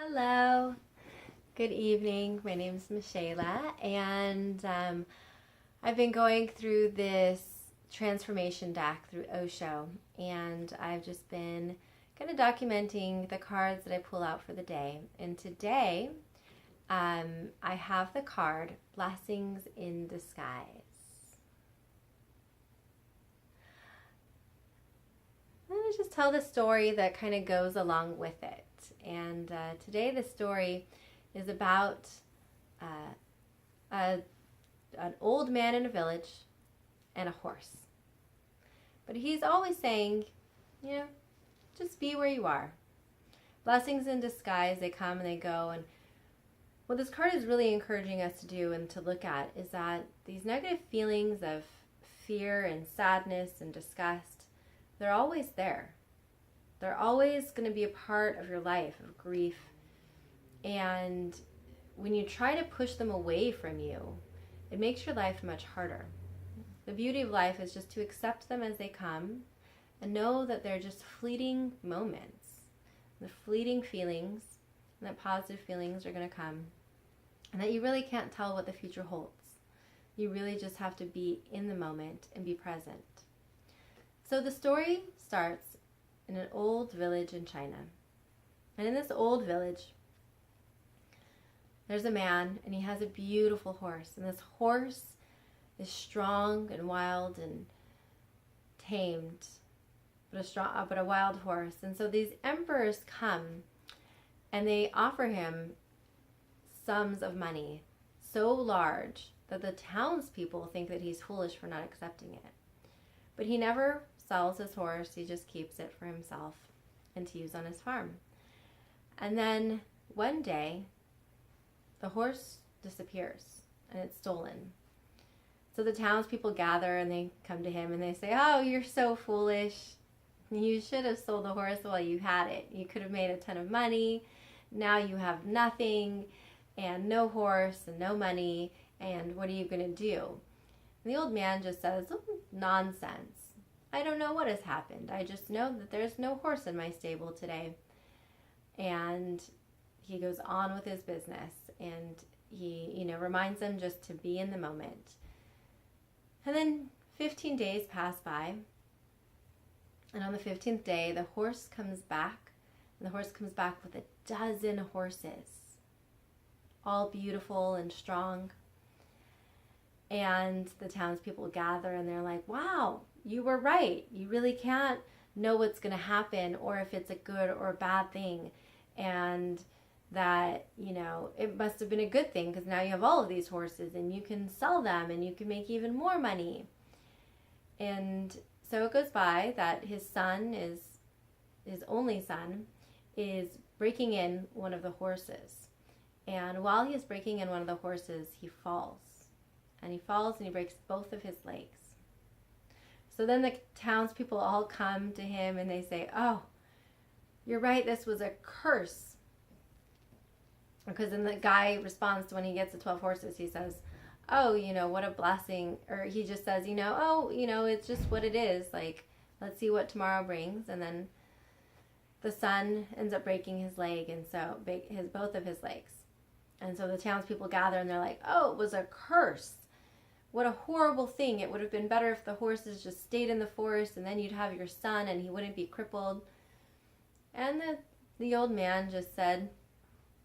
Hello, good evening. My name is Michaela, and I've been going through this transformation deck through Osho, and I've just been kind of documenting the cards that I pull out for the day. And today, I have the card Blessings in Disguise. I'm going to just tell the story that kind of goes along with it. And today the story is about an old man in a village and a horse. But he's always saying, just be where you are. Blessings in disguise, they come and they go. And what this card is really encouraging us to do and to look at is that these negative feelings of fear and sadness and disgust, they're always there. They're always going to be a part of your life, of grief. And when you try to push them away from you, it makes your life much harder. The beauty of life is just to accept them as they come and know that they're just fleeting moments. The fleeting feelings, and that positive feelings are going to come. And that you really can't tell what the future holds. You really just have to be in the moment and be present. So the story starts in an old village in China. And in this old village, there's a man, and he has a beautiful horse. And this horse is strong and wild and tamed, but a wild horse. And so these emperors come, and they offer him sums of money so large that the townspeople think that he's foolish for not accepting it. But he never sells his horse, he just keeps it for himself and to use on his farm. And then one day, the horse disappears and it's stolen. So the townspeople gather and they come to him and they say, "Oh, you're so foolish. You should have sold the horse while you had it. You could have made a ton of money. Now you have nothing and no horse and no money, and what are you going to do?" And the old man just says, "Oh, nonsense. I don't know what has happened. I just know that there's no horse in my stable today." And he goes on with his business, and he, reminds them just to be in the moment. And then 15 days pass by, and on the 15th day, the horse comes back, and the horse comes back with 12 horses, all beautiful and strong. And the townspeople gather, and they're like, "Wow, you were right. You really can't know what's going to happen or if it's a good or a bad thing. And that, it must have been a good thing because now you have all of these horses and you can sell them and you can make even more money." And so it goes by that his only son, is breaking in one of the horses. And while he's breaking in one of the horses, he falls. And he falls and he breaks both of his legs. So then the townspeople all come to him and they say, "Oh, you're right, this was a curse." Because then the guy responds when he gets the 12 horses, he says, "Oh, what a blessing." Or he just says, it's just what it is. Like, let's see what tomorrow brings. And then the son ends up breaking his leg, and so both of his legs. And so the townspeople gather and they're like, "Oh, it was a curse. What a horrible thing. It would have been better if the horses just stayed in the forest, and then you'd have your son and he wouldn't be crippled." And the old man just said,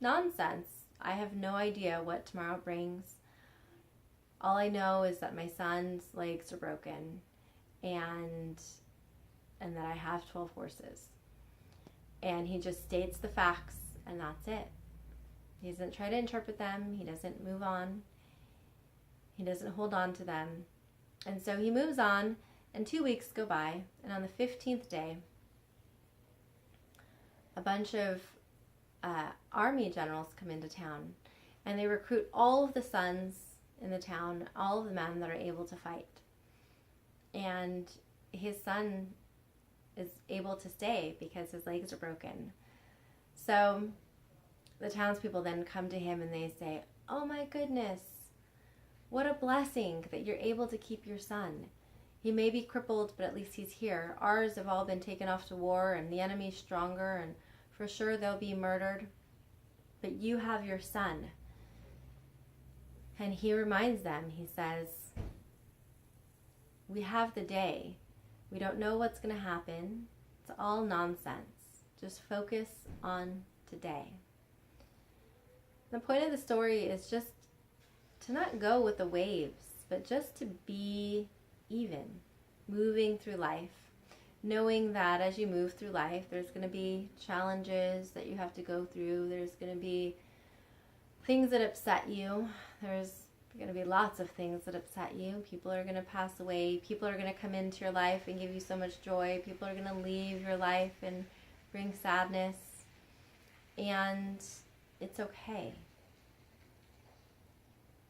"Nonsense. I have no idea what tomorrow brings. All I know is that my son's legs are broken and that I have 12 horses." And he just states the facts, and that's it. He doesn't try to interpret them. He doesn't move on. He doesn't hold on to them. And so he moves on, and 2 weeks go by, and on the 15th day, a bunch of army generals come into town, and they recruit all of the sons in the town, all of the men that are able to fight. And his son is able to stay because his legs are broken. So the townspeople then come to him and they say, "Oh my goodness, what a blessing that you're able to keep your son. He may be crippled, but at least he's here. Ours have all been taken off to war, and the enemy's stronger, and for sure they'll be murdered." but you have your son. And he reminds them, he says, we have the day. We don't know what's going to happen. It's all nonsense. Just focus on today. The point of the story is just to not go with the waves, but just to be even, moving through life, knowing that as you move through life, there's going to be challenges that you have to go through. There's going to be things that upset you. There's going to be lots of things that upset you. People are going to pass away. People are going to come into your life and give you so much joy. People are going to leave your life and bring sadness. And it's okay.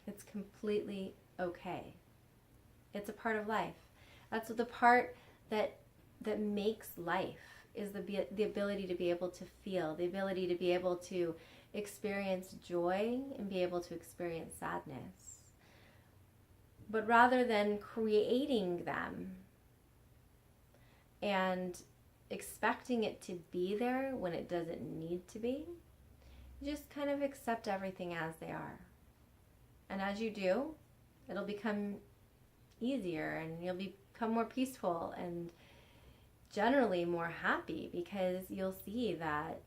It's completely okay. It's a part of life. That's the part that makes life, is the ability to be able to feel, the ability to be able to experience joy and be able to experience sadness. But rather than creating them and expecting it to be there when it doesn't need to be, you just kind of accept everything as they are. And as you do, it'll become easier and you'll become more peaceful and generally more happy, because you'll see that,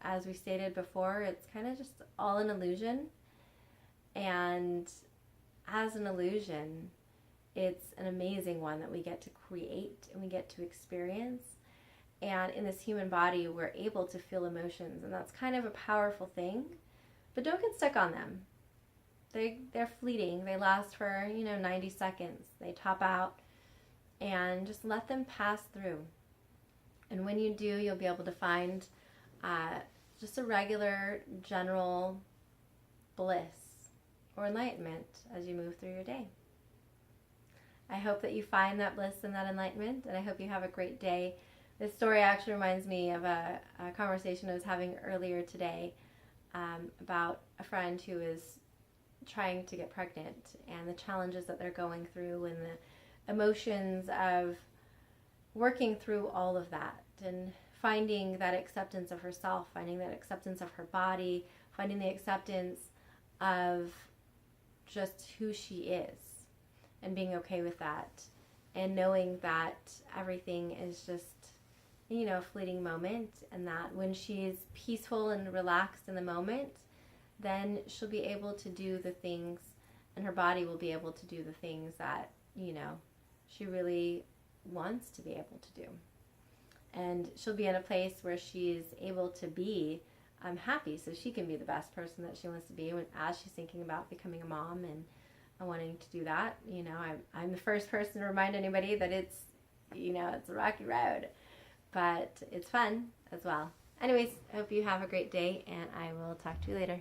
as we stated before, it's kind of just all an illusion. And as an illusion, it's an amazing one that we get to create and we get to experience. And in this human body, we're able to feel emotions, and that's kind of a powerful thing. But don't get stuck on them. They're fleeting. They last for, 90 seconds. They top out, and just let them pass through. And when you do, you'll be able to find just a regular, general bliss or enlightenment as you move through your day. I hope that you find that bliss and that enlightenment, and I hope you have a great day. This story actually reminds me of a conversation I was having earlier today about a friend who is trying to get pregnant and the challenges that they're going through and the emotions of working through all of that and finding that acceptance of herself, finding that acceptance of her body, finding the acceptance of just who she is and being okay with that, and knowing that everything is just, a fleeting moment, and that when she's peaceful and relaxed in the moment, then she'll be able to do the things, and her body will be able to do the things that, she really wants to be able to do. And she'll be in a place where she's able to be happy, so she can be the best person that she wants to be as she's thinking about becoming a mom and wanting to do that. I'm the first person to remind anybody that it's a rocky road, but it's fun as well. Anyways, I hope you have a great day, and I will talk to you later.